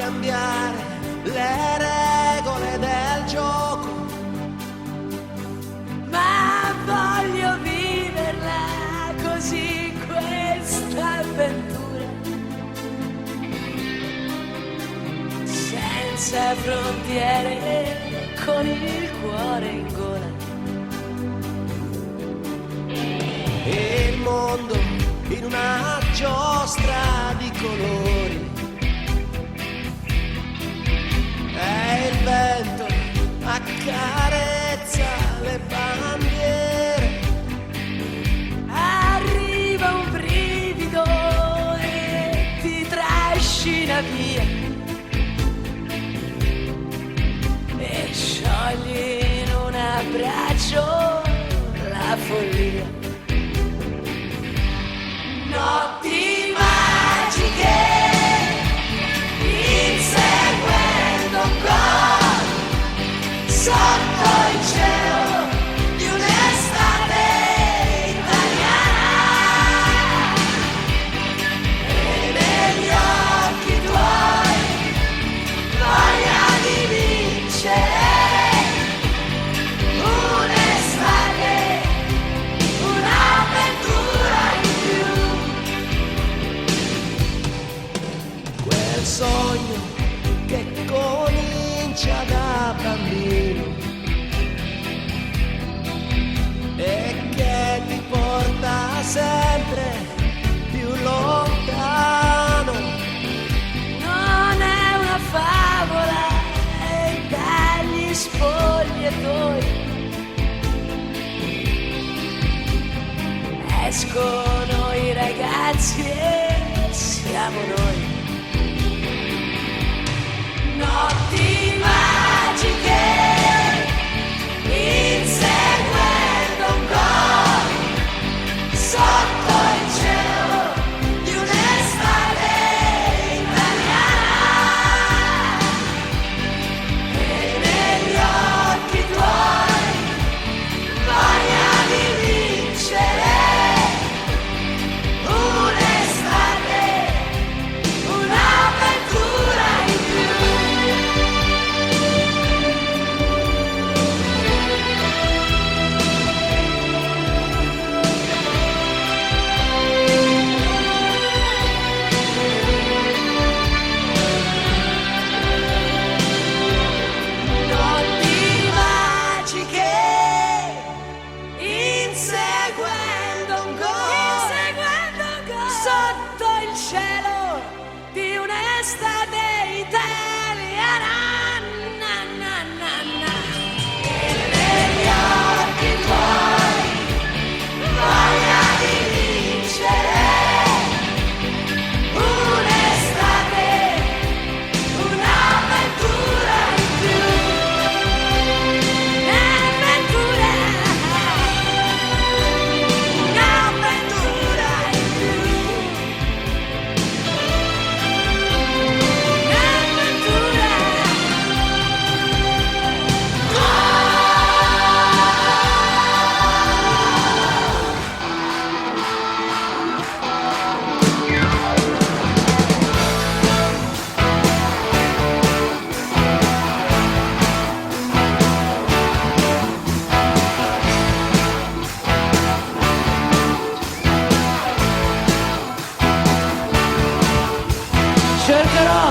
cambiare le regole del gioco, ma voglio viverla così questa avventura, senza frontiere, con il cuore in gola. e il mondo in una giostra di colori, e il vento accarezza le bandiere. Arriva un brivido e ti trascina via e sciogli in un abbraccio la follia. Notti magiche, inseguendo un gol sotto il cielo di un'estate italiana, e negli occhi tuoi voglia di vincere un'estate, un'avventura in più. Quel sogno che comincia da bambino e che ti porta sempre più lontano. Non è una favola e dagli spogliatoi escono i ragazzi e siamo noi. Notti magiche, inseguendo un gol sotto il cielo di un'estate italiana, e negli occhi tuoi voglia di vincere un'estate, un'avventura in più. Notti magiche, inseguendo un gol sotto il cielo di un'estate italiana. Na, na, na, na. E negli occhi tuoi voglia di vincere un'estate, un'avventura in più. Un'avventura in più. Cercherò,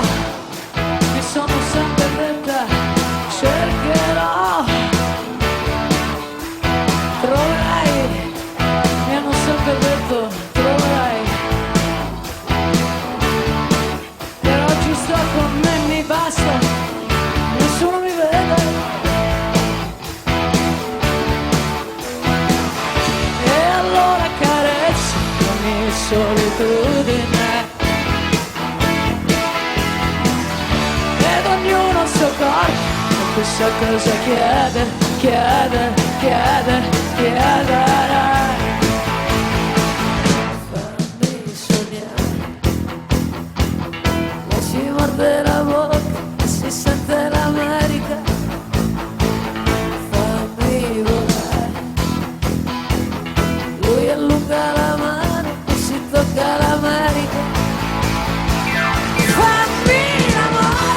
mi sono sempre detta, cercherò, troverai, mi hanno sempre detto, troverai, per oggi sto con me, mi basta, nessuno mi vede, e allora carezzo ogni solitudine. Ognuno il suo corpo, non chissà cosa chiede, chiede, chiede, chiederai. Fammi sognare, e si morde la bocca e si sente l'America. Fammi volare, lui allunga la mano e si tocca l'America. Fammi l'amore.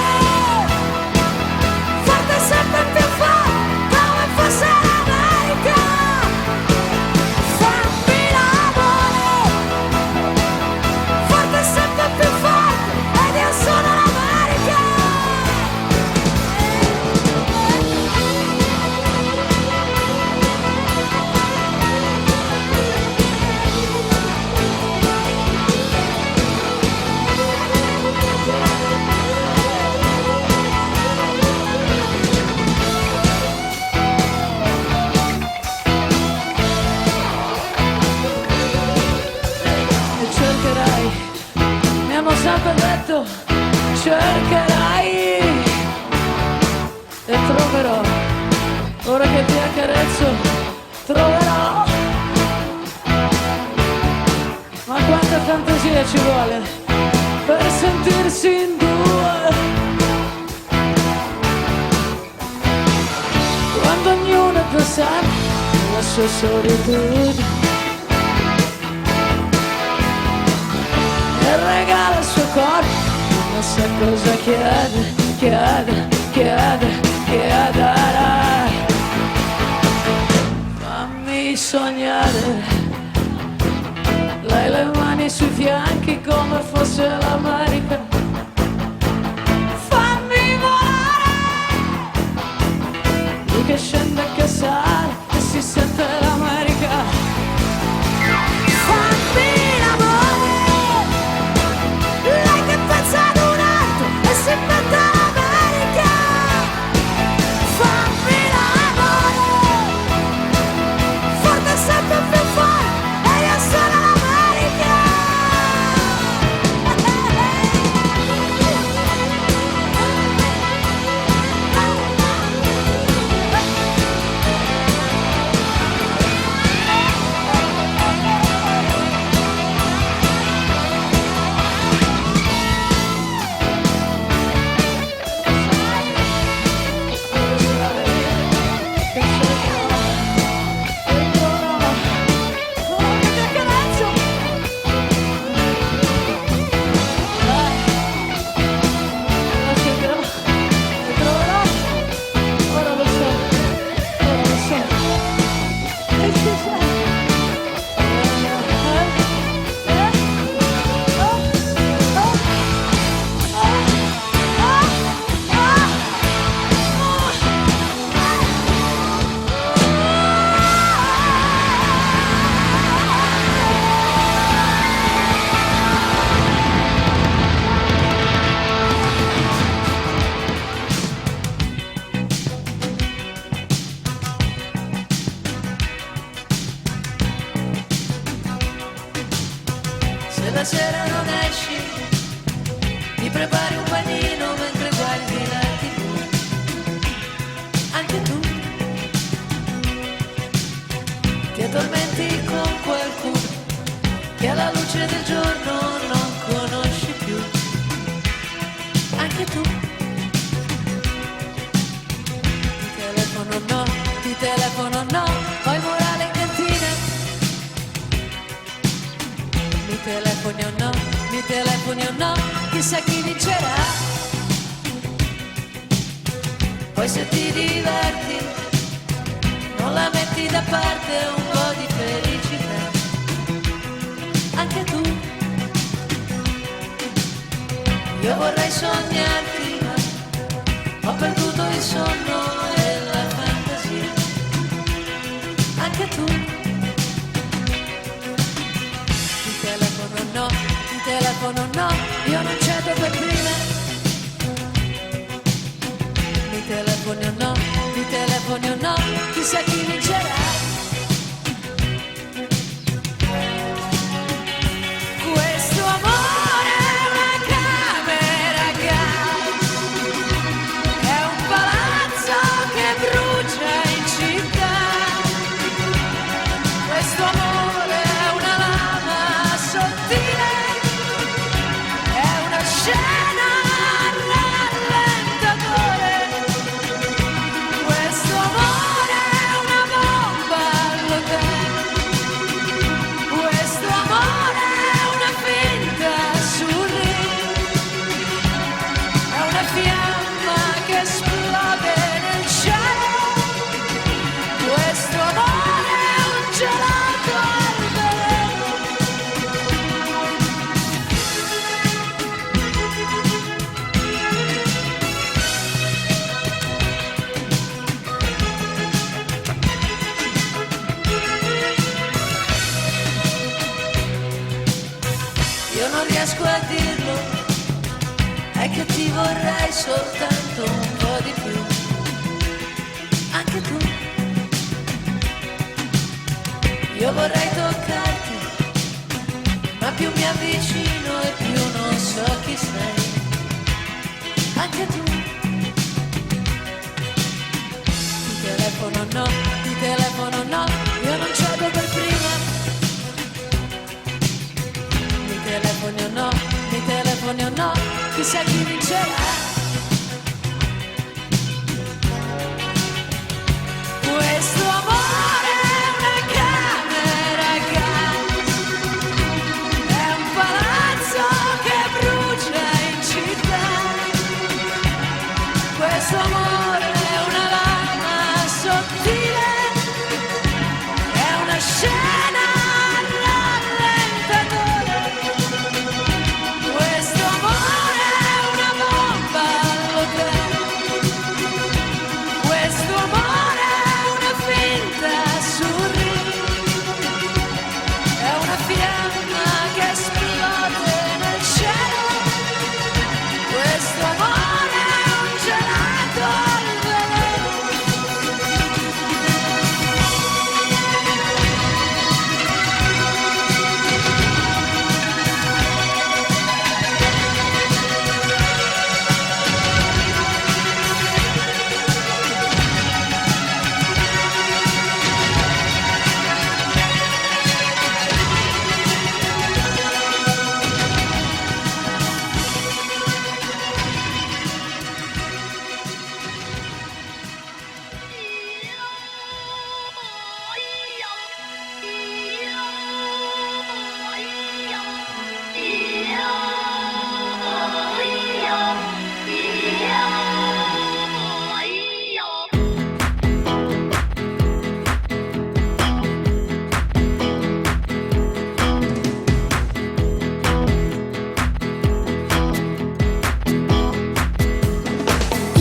cercherai e troverò, ora che ti accarezzo, troverò. Ma quanta fantasia ci vuole per sentirsi in due, quando ognuno pensa alla sua solitudine e regala il suo corpo, non sa cosa chiede, chiede, chiede, chiederà. Fammi sognare, lei le mani sui fianchi come fosse l'America. Fammi volare, lui che scende e che sale e si sente l'America. Fammi l'amore, lei che pensa ad un altro e si inventa l'America. Fammi l'amore, forte sempre più forte e io sono l'America. Se la sera non esci, ti prepari un panino mentre guardi la TV. Anche tu ti addormenti con qualcuno che alla luce del giorno non conosci più. Anche tu ti telefono no, poi morale in cantina. Mi telefoni o no, chissà chi vincerà. Poi se ti diverti, non la metti da parte un po' di felicità. Anche tu, io vorrei sognarti, ma ho perduto il sonno e la fantasia. Anche tu, ti telefono no, io non cedo per prima. Mi telefoni o no, chissà chi vincerà. Questo amore è una camera gas, è un palazzo che brucia in città. Questo amore è una lama sottile, è una scena rallentatore. Questo amore è una bomba all'hotel. Questo amore è una finta sul ring, è una fiamma che esplode nel cielo. Questo amore è un gelato al veleno. Io non riesco a dirlo, è che ti vorrei soltanto un po' di più. Anche tu, io vorrei toccarti, ma più mi avvicino e più non so chi sei. anche tu. Di telefono no, io non cedo per prima. Mi telefoni o no, chissà chi vincerà. Questo amore è una camera a gas, è un palazzo che brucia in città. Questo amore è una lama sottile, è una scena rallentatore. Questo amore è una bomba all'hotel. Questo amore è una finta surreal, è una fiamma che esplode nel cielo. Questo amore è un gelato al veleno.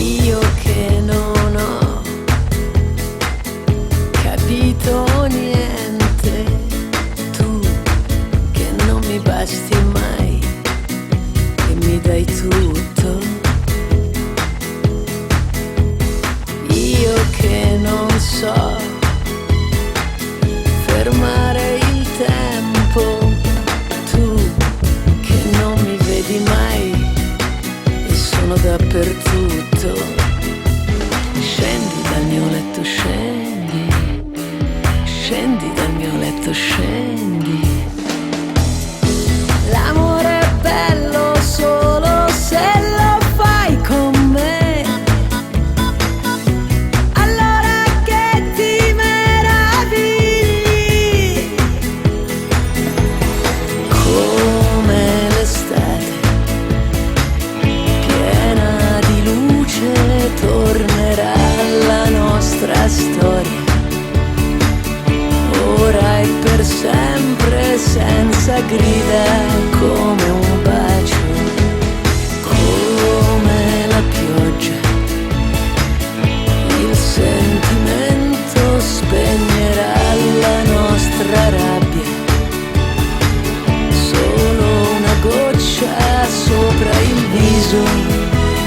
Io che non ho capito niente, tu che non mi basti mai e mi dai tutto. Io che non so fermare il tempo, tu che non mi vedi mai e sono dappertutto. Scendi dal mio letto, scendi, scendi dal mio letto, scendi. L'amore è bello solo se lo fai con me. Allora che ti meravigli, come l'estate piena di luce tornerà la nostra storia, ora e per sempre, senza grida, come un bacio, come la pioggia. Il sentimento spegnerà la nostra rabbia, solo una goccia sopra il viso,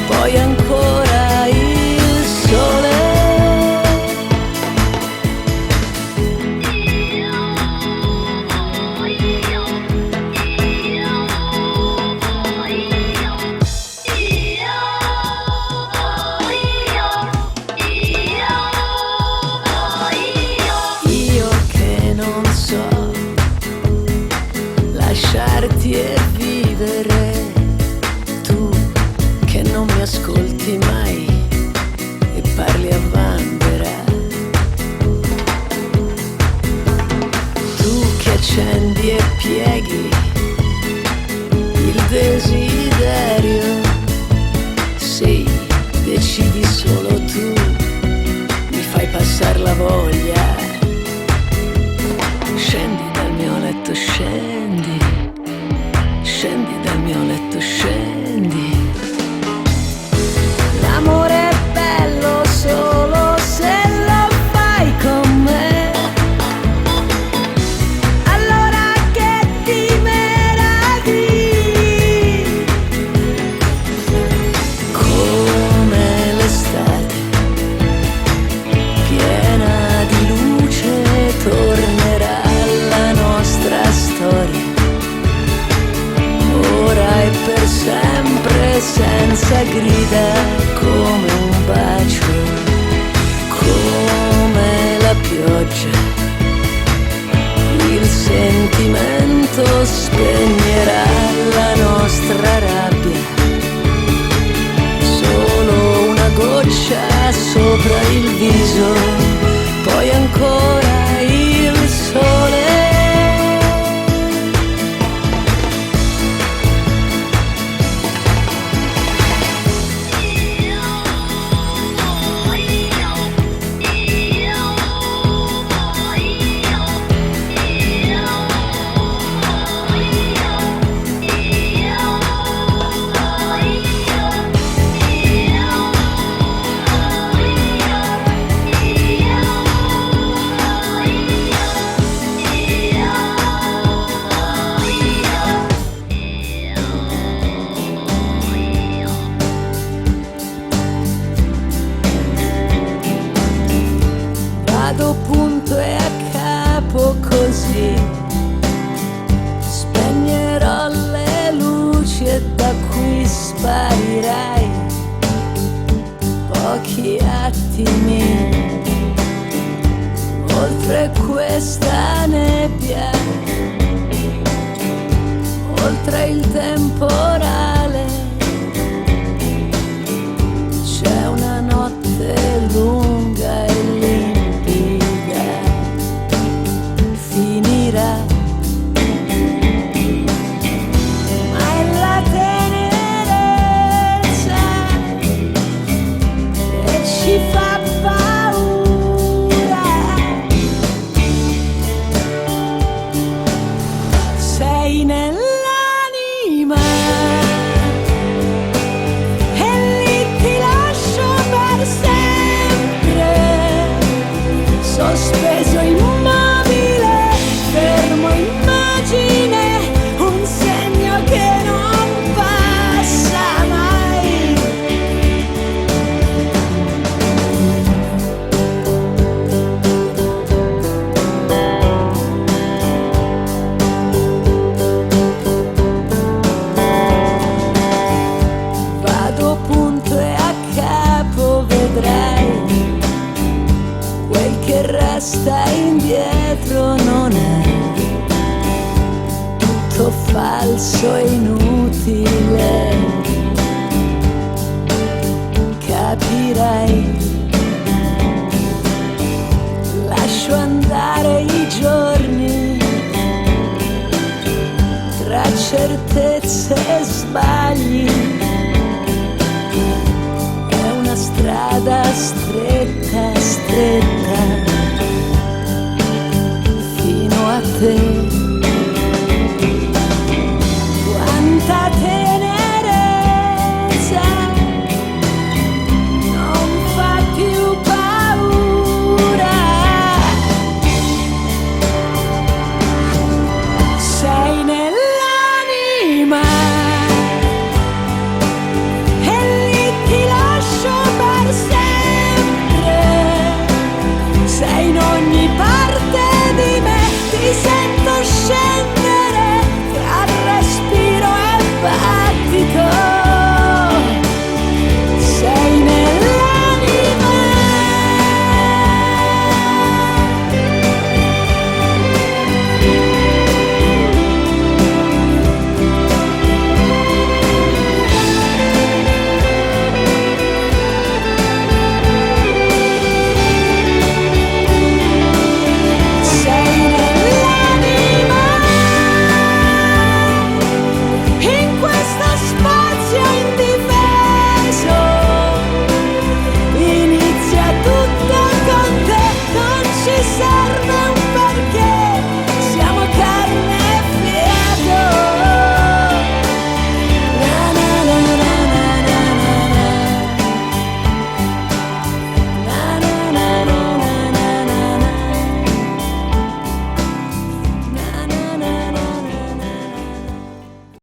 poi ancora il sole. Io che non so lasciarti e vivere, tu che non mi ascolti mai e parli a vanvera, tu che accendi e pieghi il desiderio, sì, decidi solo tu, mi fai passare la voglia. Scendi dal mio letto, scendi, scendi dal mio letto, scendi. L'amore è bello solo se lo fai con me. Allora che ti meravigli, come grida come un bacio, come la pioggia. Il sentimento spegnerà la nostra rabbia, solo una goccia sopra il viso, poi ancora il sole. Vado punto e a capo così, spegnerò le luci e da qui sparirai. Pochi attimi oltre questa nebbia, oltre il temporale. C'è una notte lunga e limpida, finirà, ma è la tenerezza che ci fa paura. Sei nell'anima e lì ti lascio per sempre, sospeso immobile, fermo immagine, un segno che non passa mai. Vado punto e a capo, vedrai, quel che resta indietro non è tutto falso e inutile. Capirai, lascio andare i giorni tra certezze e sbagli. È una strada strana